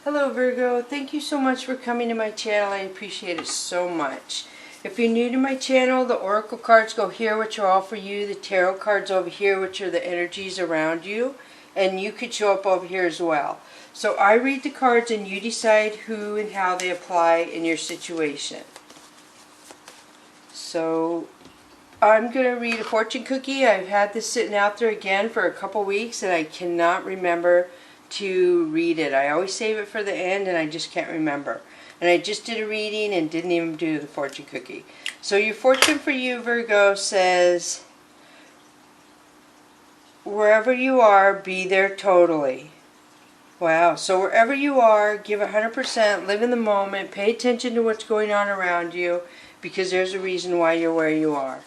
Hello Virgo, thank you so much for coming to my channel. I appreciate it so much. If you're new to my channel, the oracle cards go here, which are all for you. The tarot cards over here, which are the energies around you. And you could show up over here as well. So I read the cards and you decide who and how they apply in your situation. So I'm going to read a fortune cookie. I've had this sitting out there again for a couple weeks and I cannot remember to read it. I always save it for the end and I just can't remember. And I just did a reading and didn't even do the fortune cookie. So your fortune for you, Virgo, says, wherever you are, be there totally. Wow. So wherever you are, give 100%, live in the moment, pay attention to what's going on around you, because there's a reason why you're where you are.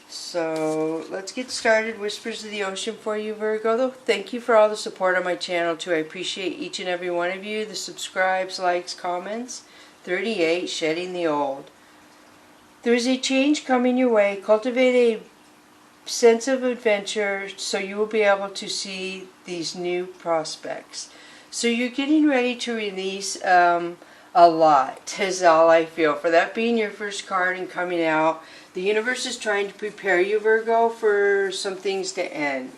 So let's get started. Whispers of the Ocean for you, Virgo. Thank you for all the support on my channel too. I appreciate each and every one of you. The subscribes, likes, comments. 38, shedding the old. There is a change coming your way. Cultivate a sense of adventure so you will be able to see these new prospects. So you're getting ready to release a lot, is all I feel. For that being your first card and coming out, the universe is trying to prepare you, Virgo, for some things to end.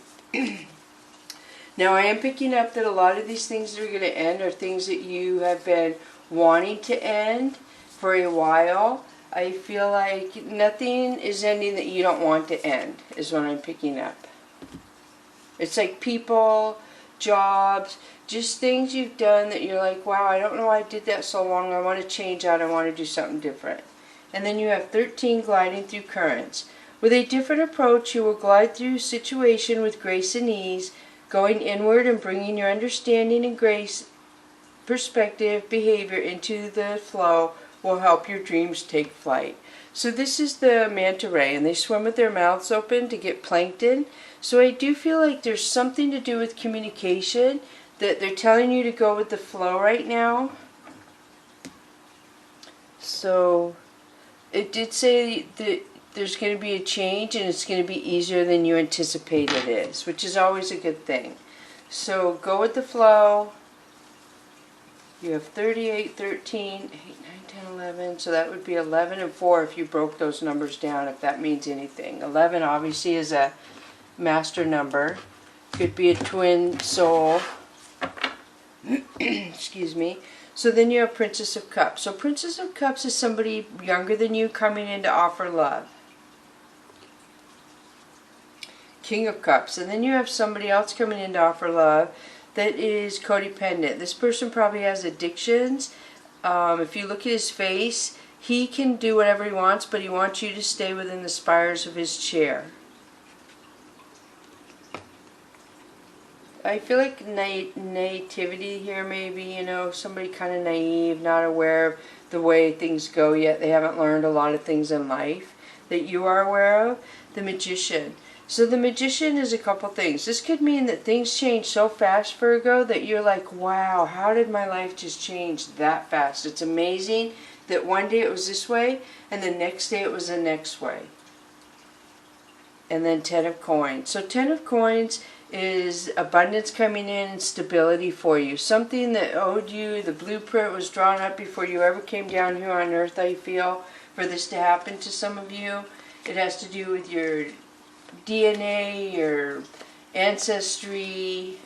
Now, I am picking up that a lot of these things that are going to end are things that you have been wanting to end for a while. I feel like nothing is ending that you don't want to end, is what I'm picking up. It's like people, jobs, just things you've done that you're like, wow, I don't know why I did that so long. I want to change out. I want to do something different. And then you have 13, gliding through currents. With a different approach, you will glide through a situation with grace and ease, going inward and bringing your understanding and grace, perspective, behavior into the flow will help your dreams take flight. So this is the manta ray, and they swim with their mouths open to get plankton. So I do feel like there's something to do with communication, that they're telling you to go with the flow right now. So it did say that there's going to be a change and it's going to be easier than you anticipate it is, which is always a good thing. So go with the flow. You have 38, 13, 8, 9, 10, 11. So that would be 11 and 4 if you broke those numbers down, if that means anything. 11 obviously is a master number. Could be a twin soul. Excuse me. So then you have Princess of Cups. So Princess of Cups is somebody younger than you coming in to offer love. King of Cups. And then you have somebody else coming in to offer love that is codependent. This person probably has addictions. If you look at his face, he can do whatever he wants, but he wants you to stay within the spires of his chair. I feel like naivety here, maybe, you know, somebody kind of naive, not aware of the way things go yet. They haven't learned a lot of things in life that you are aware of. The Magician. So the Magician is a couple things. This could mean that things change so fast, Virgo, that you're like, wow, how did my life just change that fast? It's amazing that one day it was this way and the next day it was the next way. And then 10 of Coins. So 10 of Coins is abundance coming in and stability for you. Something that owed you, the blueprint was drawn up before you ever came down here on earth, I feel, for this to happen to some of you. It has to do with your DNA, your ancestry,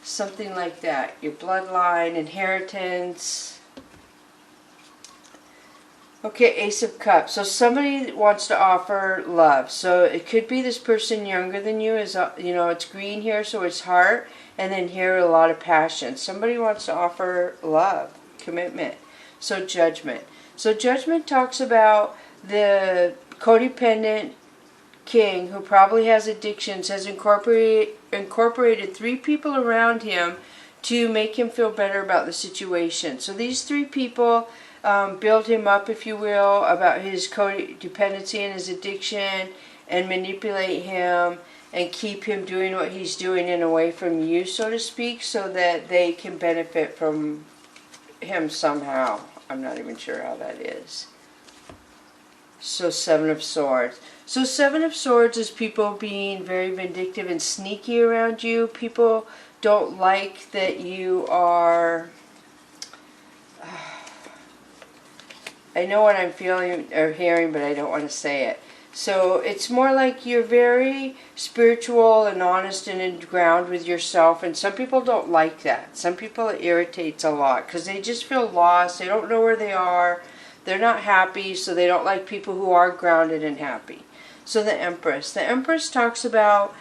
something like that. Your bloodline, inheritance. Okay, Ace of Cups. So somebody wants to offer love. So it could be this person younger than you. Is, you know, it's green here, so it's heart. And then here, a lot of passion. Somebody wants to offer love, commitment. So Judgment. So Judgment talks about the codependent king who probably has addictions, has incorporated 3 people around him to make him feel better about the situation. So these 3 people build him up, if you will, about his codependency and his addiction, and manipulate him and keep him doing what he's doing and away from you, so to speak, so that they can benefit from him somehow. I'm not even sure how that is. So 7 of Swords. So 7 of Swords is people being very vindictive and sneaky around you. People don't like that you are I know what I'm feeling or hearing, but I don't want to say it. So it's more like you're very spiritual and honest and in ground with yourself, and some people don't like that. Some people it irritates a lot because they just feel lost. They don't know where they are. They're not happy, so they don't like people who are grounded and happy. So the Empress. The Empress talks about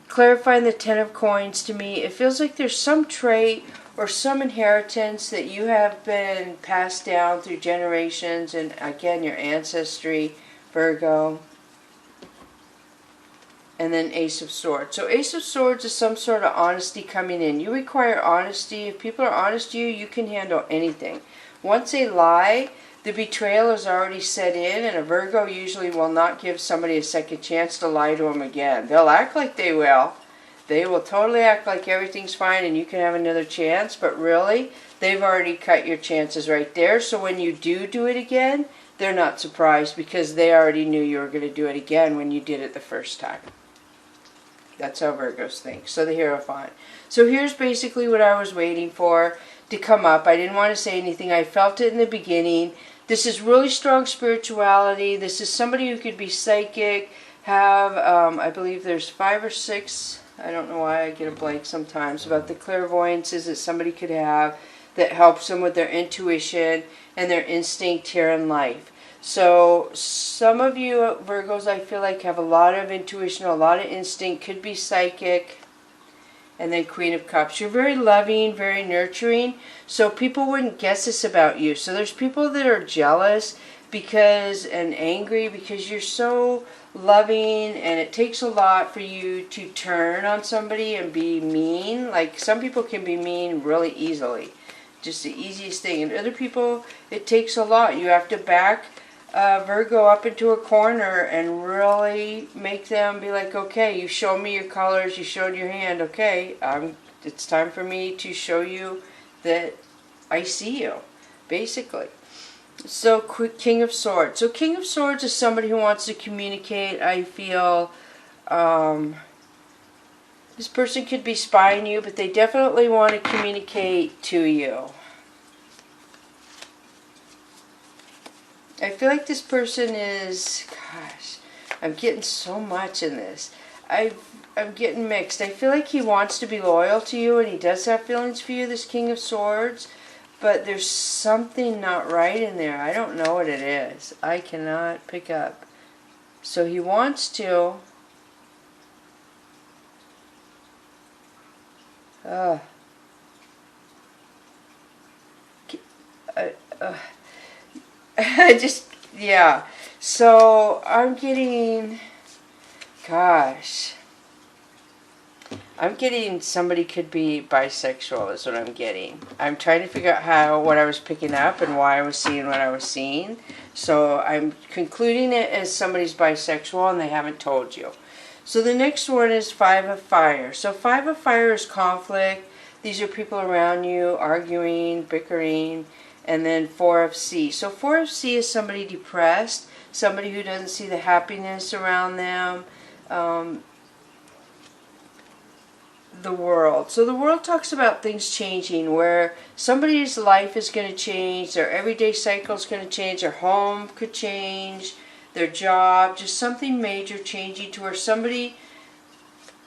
clarifying the Ten of Coins to me. It feels like there's some trait or some inheritance that you have been passed down through generations, and again, your ancestry, Virgo. And then Ace of Swords. So Ace of Swords is some sort of honesty coming in. You require honesty. If people are honest to you, you can handle anything. Once they lie, the betrayal is already set in, and a Virgo usually will not give somebody a second chance to lie to them again. They'll act like they will. They will totally act like everything's fine and you can have another chance, but really, they've already cut your chances right there. So when you do it again, they're not surprised because they already knew you were going to do it again when you did it the first time. That's how Virgos think. So the Hierophant. So here's basically what I was waiting for to come up. I didn't want to say anything. I felt it in the beginning. This is really strong spirituality. This is somebody who could be psychic, have, I believe there's 5 or 6, I don't know why I get a blank sometimes, about the clairvoyances that somebody could have that helps them with their intuition and their instinct here in life. So some of you Virgos, I feel like, have a lot of intuition, a lot of instinct, could be psychic. And then Queen of Cups. You're very loving, very nurturing, so people wouldn't guess this about you. So there's people that are jealous and angry because you're so loving, and it takes a lot for you to turn on somebody and be mean. Like, some people can be mean really easily. Just the easiest thing. And other people, it takes a lot. You have to back Virgo up into a corner and really make them be like, okay, you showed me your colors, you showed your hand, okay, it's time for me to show you that I see you, basically. So King of Swords. So King of Swords is somebody who wants to communicate. I feel this person could be spying you, but they definitely want to communicate to you. I feel like this person is, gosh, I'm getting so much in this. I'm getting mixed. I feel like he wants to be loyal to you, and he does have feelings for you, this King of Swords, but there's something not right in there. I don't know what it is. I cannot pick up. So he wants to. Yeah. So I'm getting, gosh, I'm getting somebody could be bisexual is what I'm getting. I'm trying to figure out what I was picking up and why I was seeing what I was seeing. So I'm concluding it as somebody's bisexual and they haven't told you. So the next one is 5 of Fire. So 5 of Fire is conflict. These are people around you arguing, bickering. And then 4 of Sea. So 4 of Sea is somebody depressed, somebody who doesn't see the happiness around them. The World. So the World talks about things changing, where somebody's life is going to change, their everyday cycle is going to change, their home could change, their job, just something major changing to where somebody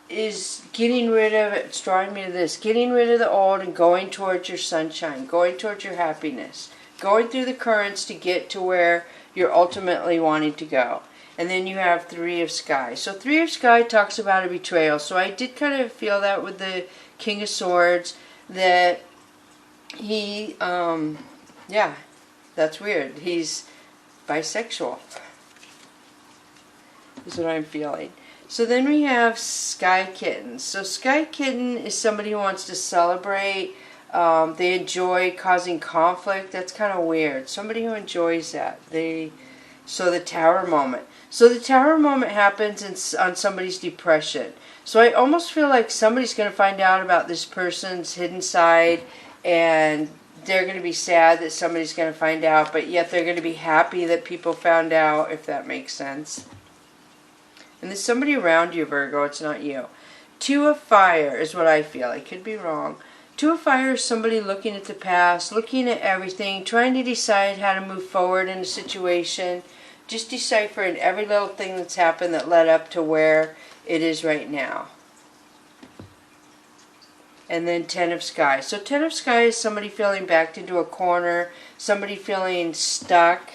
is getting rid of, it's drawing me to this, getting rid of the old and going towards your sunshine, going towards your happiness, going through the currents to get to where you're ultimately wanting to go. And then you have 3 of Sky. So 3 of Sky talks about a betrayal. So I did kind of feel that with the King of Swords, that he, yeah, that's weird. He's bisexual, is what I'm feeling. So then we have Sky Kittens. So Sky Kitten is somebody who wants to celebrate. They enjoy causing conflict. That's kind of weird. Somebody who enjoys that. So the Tower moment. So the Tower moment happens on somebody's depression. So I almost feel like somebody's going to find out about this person's hidden side, and they're going to be sad that somebody's going to find out, but yet they're going to be happy that people found out, if that makes sense. And there's somebody around you, Virgo. It's not you. 2 of Fire is what I feel. I could be wrong. Two of Fire is somebody looking at the past, looking at everything, trying to decide how to move forward in a situation, just deciphering every little thing that's happened that led up to where it is right now. And then Ten of Sky. So Ten of Sky is somebody feeling backed into a corner, somebody feeling stuck,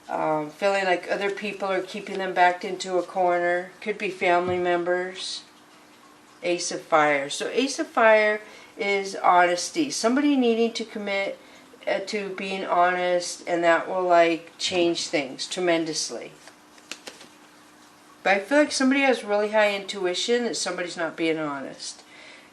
feeling like other people are keeping them backed into a corner. Could be family members. Ace of Fire. So Ace of Fire is honesty. Somebody needing to commit to being honest, and that will like change things tremendously. But I feel like somebody has really high intuition that somebody's not being honest.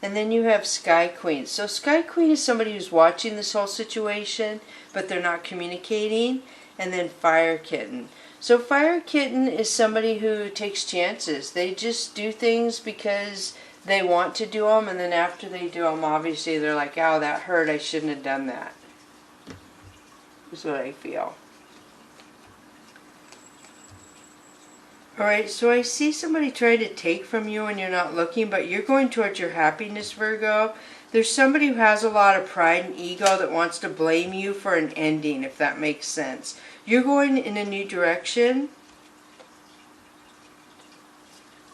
And then you have Sky Queen. So Sky Queen is somebody who's watching this whole situation, but they're not communicating. And then Fire Kitten. So Fire Kitten is somebody who takes chances. They just do things because they want to do them, and then after they do them, obviously they're like, "Oh, that hurt. I shouldn't have done that." Is what I feel. Alright, so I see somebody trying to take from you when you're not looking, but you're going towards your happiness, Virgo. There's somebody who has a lot of pride and ego that wants to blame you for an ending, if that makes sense. You're going in a new direction.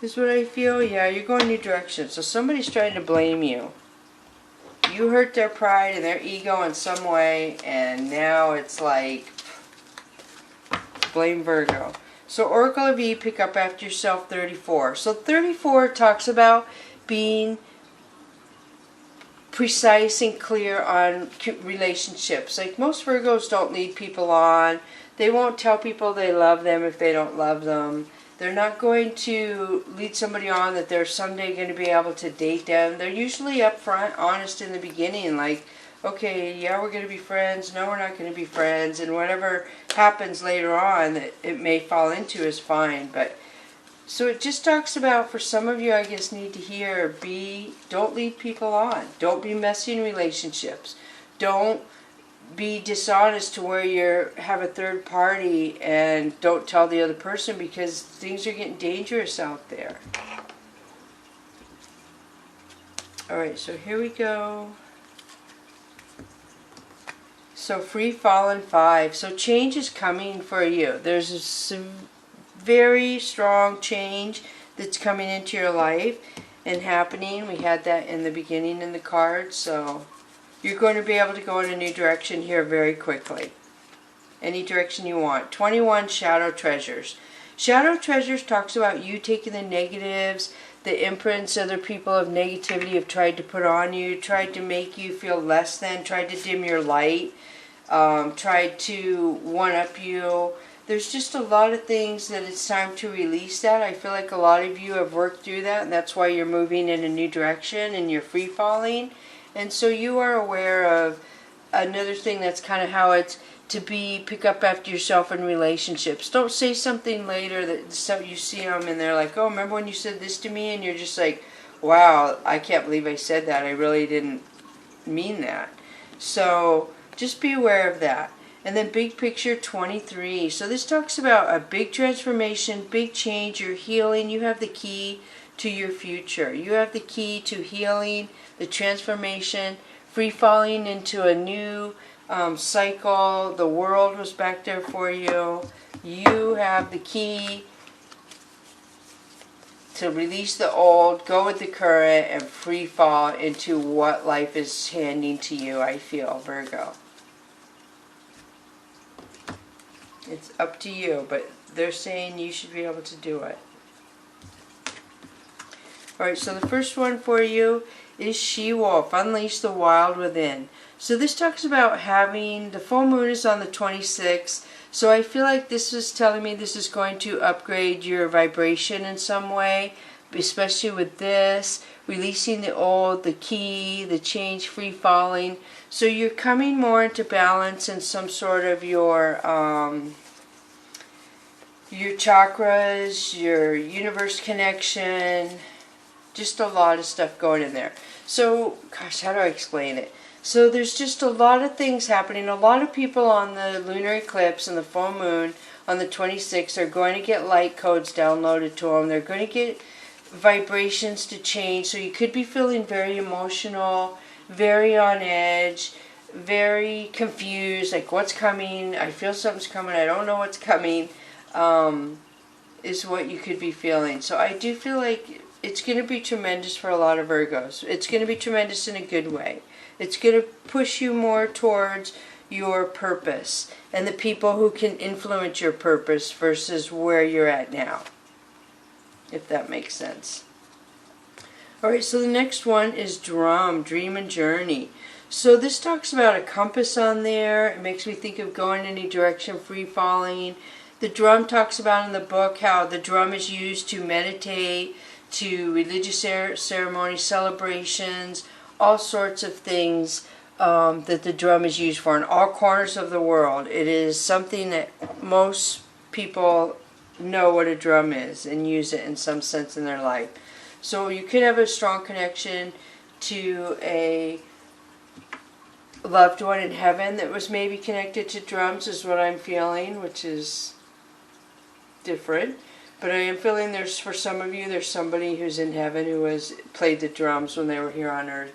Is what I feel. Yeah, you're going a new direction. So somebody's trying to blame you. You hurt their pride and their ego in some way, and now it's like, blame Virgo. So Oracle of E, pick up after yourself, 34. So 34 talks about being precise and clear on relationships. Like most Virgos don't lead people on. They won't tell people they love them if they don't love them. They're not going to lead somebody on that they're someday going to be able to date them. They're usually upfront, honest in the beginning, like, okay, yeah, we're going to be friends, no, we're not going to be friends, and whatever happens later on that it may fall into is fine. But so it just talks about, for some of you, I guess, need to hear, don't lead people on. Don't be messy in relationships. Don't be dishonest to where you have a third party and don't tell the other person, because things are getting dangerous out there. Alright, so here we go. So Free Fallen 5. So change is coming for you. There's a very strong change that's coming into your life and happening. We had that in the beginning in the card. So you're going to be able to go in a new direction here very quickly. Any direction you want. 21, Shadow Treasures. Shadow Treasures talks about you taking the negatives, the imprints other people of negativity have tried to put on you, tried to make you feel less than, tried to dim your light, tried to one-up you. There's just a lot of things that it's time to release that. I feel like a lot of you have worked through that, and that's why you're moving in a new direction and you're free-falling. And so you are aware of another thing that's kind of how it's to pick up after yourself in relationships. Don't say something later that you see them and they're like, oh, remember when you said this to me? And you're just like, wow, I can't believe I said that. I really didn't mean that. So just be aware of that. And then big picture 23. So this talks about a big transformation, big change, you're healing. You have the key to your future. You have the key to healing, the transformation, free falling into a new cycle. The world was back there for you. You have the key to release the old, go with the current, and free fall into what life is handing to you, I feel, Virgo. It's up to you, but they're saying you should be able to do it. Alright, so the first one for you is She-Wolf, Unleash the Wild Within. So this talks about having, the full moon is on the 26th, so I feel like this is telling me this is going to upgrade your vibration in some way, especially with this, releasing the old, the key, the change, free falling. So you're coming more into balance in some sort of your chakras, your universe connection, just a lot of stuff going in there. So, gosh, how do I explain it? So there's just a lot of things happening. A lot of people on the lunar eclipse and the full moon on the 26th are going to get light codes downloaded to them. They're going to get vibrations to change. So you could be feeling very emotional very on edge, very confused, like what's coming, I feel something's coming, I don't know what's coming, is what you could be feeling. So I do feel like it's going to be tremendous for a lot of Virgos. It's going to be tremendous in a good way. It's going to push you more towards your purpose and the people who can influence your purpose versus where you're at now, if that makes sense. Alright, so the next one is Drum, Dream and Journey. So this talks about a compass on there. It makes me think of going any direction, free falling. The drum talks about in the book how the drum is used to meditate, to religious ceremonies, celebrations, all sorts of things that the drum is used for in all corners of the world. It is something that most people know what a drum is and use it in some sense in their life. So you could have a strong connection to a loved one in heaven that was maybe connected to drums, is what I'm feeling, which is different. But I am feeling there's, for some of you, there's somebody who's in heaven who has played the drums when they were here on earth,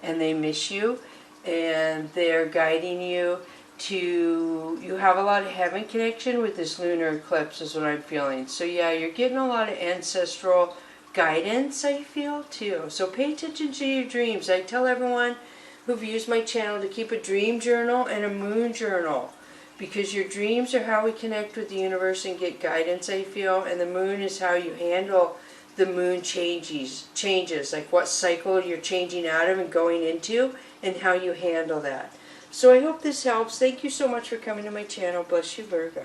and they miss you, and they're guiding you to, you have a lot of heaven connection with this lunar eclipse, is what I'm feeling. So yeah, you're getting a lot of ancestral guidance, I feel, too. So pay attention to your dreams. I tell everyone who've used my channel to keep a dream journal and a moon journal, because your dreams are how we connect with the universe and get guidance, I feel, and the moon is how you handle the moon changes, like what cycle you're changing out of and going into, and how you handle that. So I hope this helps. Thank you so much for coming to my channel. Bless you, Virgo.